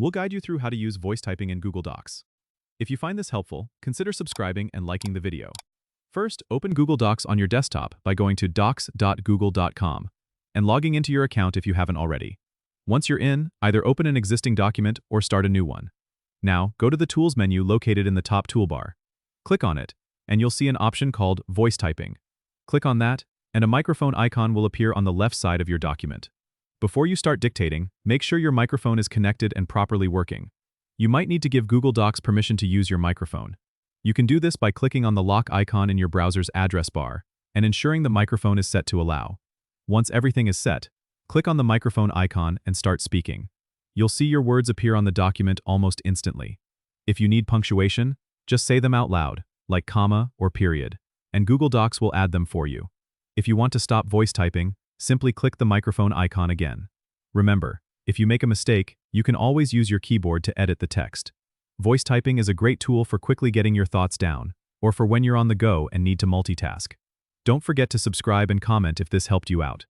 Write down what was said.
We'll guide you through how to use voice typing in Google Docs. If you find this helpful, consider subscribing and liking the video. First, open Google Docs on your desktop by going to docs.google.com and logging into your account if you haven't already. Once you're in, either open an existing document or start a new one. Now, go to the Tools menu located in the top toolbar. Click on it, and you'll see an option called Voice Typing. Click on that, and a microphone icon will appear on the left side of your document. Before you start dictating, make sure your microphone is connected and properly working. You might need to give Google Docs permission to use your microphone. You can do this by clicking on the lock icon in your browser's address bar and ensuring the microphone is set to allow. Once everything is set, click on the microphone icon and start speaking. You'll see your words appear on the document almost instantly. If you need punctuation, just say them out loud, like comma or period, and Google Docs will add them for you. If you want to stop voice typing, simply click the microphone icon again. Remember, if you make a mistake, you can always use your keyboard to edit the text. Voice typing is a great tool for quickly getting your thoughts down, or for when you're on the go and need to multitask. Don't forget to subscribe and comment if this helped you out.